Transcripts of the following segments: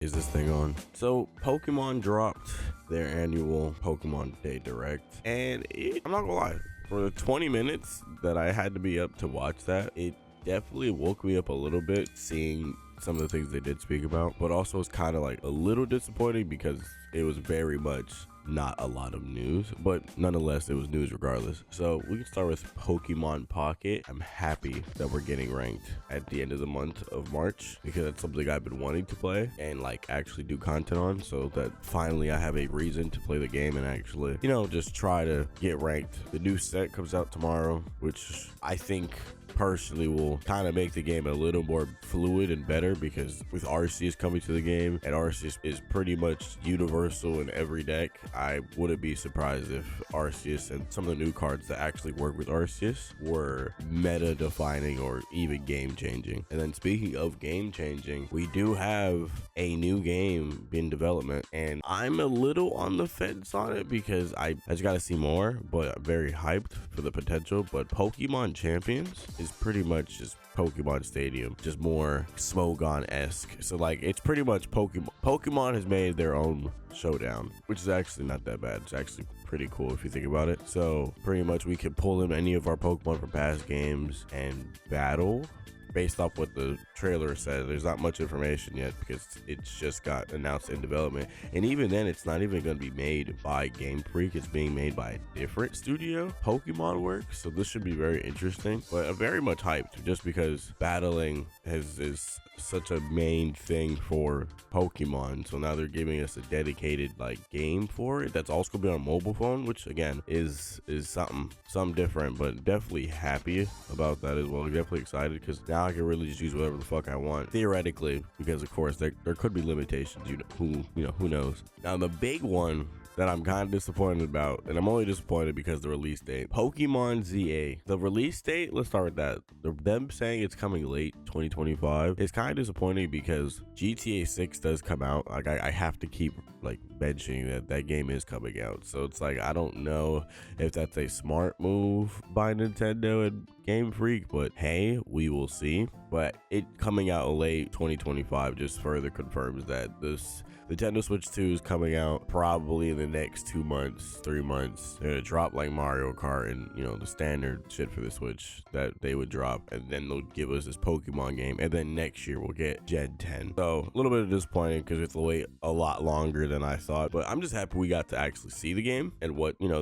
Is this thing on? So Pokemon dropped their annual Pokemon Day Direct, and I'm not gonna lie, for the 20 minutes that I had to be up to watch that, it definitely woke me up a little bit seeing some of the things they did speak about, but also it's kind of like a little disappointing because it was very much not a lot of news, but nonetheless it was news regardless. So we can start with Pokemon Pocket. I'm happy that we're getting ranked at the end of the month of March because it's something I've been wanting to play and like actually do content on, so that finally I have a reason to play the game and actually, just try to get ranked. The new set comes out tomorrow, which I think personally will kind of make the game a little more fluid and better, because with Arceus coming to the game, and Arceus is pretty much universal in every deck, I wouldn't be surprised if Arceus and some of the new cards that actually work with Arceus were meta defining or even game changing. And then speaking of game changing, we do have a new game in development, and I'm a little on the fence on it because I just got to see more, but I'm very hyped for the potential. But Pokemon Champions is pretty much just Pokemon Stadium, just more Smogon-esque. So like it's pretty much Pokemon has made their own showdown, which is actually not that bad. It's actually pretty cool if you think about it. So pretty much we can pull in any of our Pokemon from past games and battle. Based off what the trailer said, there's not much information yet because it's just got announced in development, and even then it's not even going to be made by Game Freak. It's being made by a different studio, Pokemon Works, so this should be very interesting. But I'm very much hyped just because battling is such a main thing for Pokemon, so now they're giving us a dedicated like game for it that's also going to be on mobile phone, which again is something different, but definitely happy about that as well. Definitely excited because now I can really just use whatever the fuck I want theoretically, because of course there could be limitations, who knows. Now the big one that I'm kind of disappointed about, and I'm only disappointed because the release date, Pokemon ZA. The release date, let's start with that. Them saying it's coming late 2025 is kind of disappointing because GTA 6 does come out. Like I have to keep like mentioning that game is coming out. So it's like, I don't know if that's a smart move by Nintendo and Game Freak, but hey, we will see. But it coming out late 2025 just further confirms that this Nintendo Switch 2 is coming out probably in the next 2 months, 3 months. They're gonna drop like Mario Kart and the standard shit for the Switch that they would drop, and then they'll give us this Pokemon game, and then next year we'll get Gen 10. So a little bit of disappointing because it's wait a lot longer than I thought, but I'm just happy we got to actually see the game and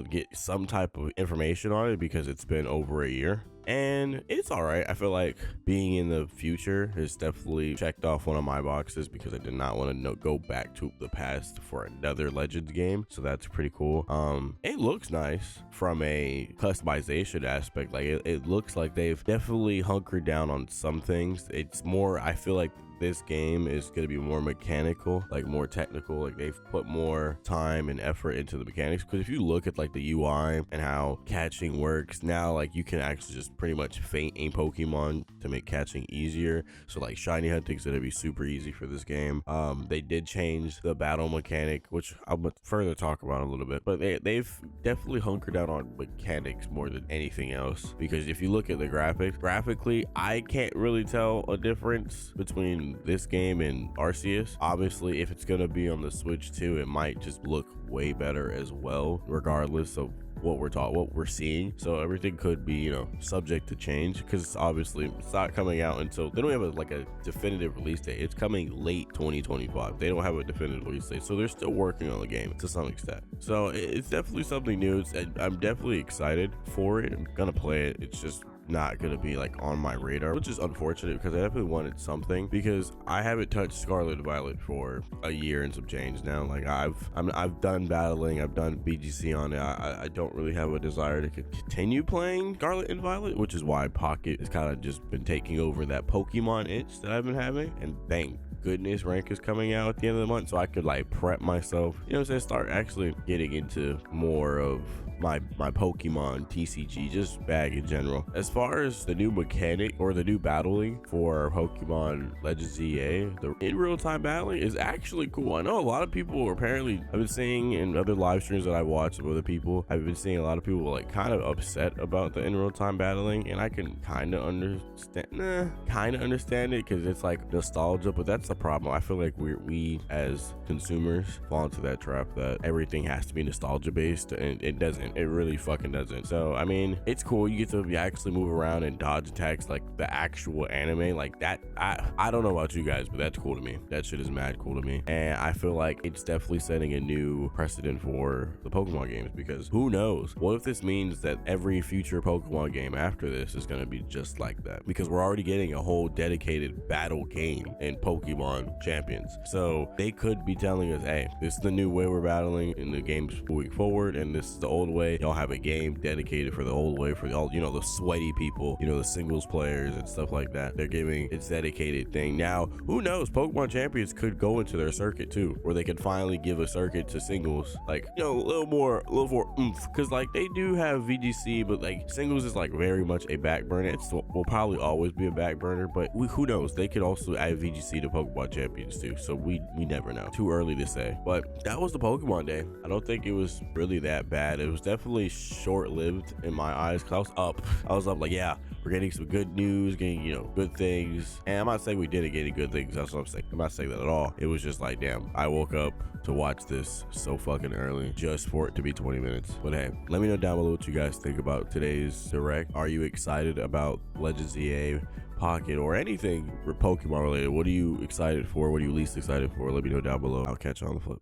get some type of information on it, because it's been over a year. And it's all right. I feel like being in the future has definitely checked off one of my boxes because I did not want to go back to the past for another Legends game. So that's pretty cool. It looks nice from a customization aspect. Like it looks like they've definitely hunkered down on some things. It's more, I feel like this game is going to be more mechanical, like more technical. Like they've put more time and effort into the mechanics, because if you look at like the UI and how catching works now, like you can actually just pretty much feint aim Pokemon to make catching easier. So like shiny hunting is going to be super easy for this game. They did change the battle mechanic, which I'll further talk about in a little bit, but they've definitely hunkered down on mechanics more than anything else, because if you look at the graphically, I can't really tell a difference between this game and Arceus. Obviously, if it's gonna be on the Switch 2, it might just look way better as well, regardless of what we're seeing. So everything could be subject to change, because obviously it's not coming out until they don't have a definitive release date. It's coming late 2025. They don't have a definitive release date, so they're still working on the game to some extent. So it's definitely something new. I'm definitely excited for it. I'm gonna play it. It's just not gonna be like on my radar, which is unfortunate because I definitely wanted something, because I haven't touched Scarlet and Violet for a year and some change now. Like I've done battling, I've done BGC on it. I don't really have a desire to continue playing Scarlet and Violet, which is why Pocket has kind of just been taking over that Pokemon itch that I've been having. And thank goodness rank is coming out at the end of the month, so I could like prep myself, start actually getting into more of my Pokemon TCG, just bag in general. As far as the new mechanic or the new battling for Pokemon Legends EA, the in real-time battling is actually cool. I know a lot of people apparently, I've been seeing in other live streams that I watch of other people, I've been seeing a lot of people like kind of upset about the in real-time battling, and I can kind of understand it because it's like nostalgia, but that's the problem. I feel like we as consumers fall into that trap that everything has to be nostalgia based, and it doesn't. It really fucking doesn't. So I mean, it's cool. You get to actually move around and dodge attacks like the actual anime, like that. I don't know about you guys, but that's cool to me. That shit is mad cool to me, and I feel like it's definitely setting a new precedent for the Pokemon games, because who knows, what if this means that every future Pokemon game after this is going to be just like that, because we're already getting a whole dedicated battle game in Pokemon Champions. So they could be telling us, hey, this is the new way we're battling in the games moving forward, and this is the old way. Y'all have a game dedicated for the old way, for all, you know, the sweaty people, you know, the singles players and stuff like that. They're giving its dedicated thing. Now, who knows, Pokemon Champions could go into their circuit too, where they could finally give a circuit to singles, like, you know, a little more oomph, because like they do have VGC, but like singles is like very much a back burner. It will probably always be a back burner, but who knows, they could also add VGC to Pokemon Champions too, so we never know. Too early to say. But that was the Pokemon Day. I don't think it was really that bad. It was definitely short-lived in my eyes, because I was up like, yeah, we're getting some good news, getting, you know, good things. And I'm not saying we didn't get any good things, that's what I'm saying. I'm not saying that at all. It was just like, damn, I woke up to watch this so fucking early just for it to be 20 minutes. But hey, let me know down below what you guys think about today's direct. Are you excited about Legends EA Pocket or anything Pokemon related? What are you excited for? What are you least excited for? Let me know down below. I'll catch you on the flip.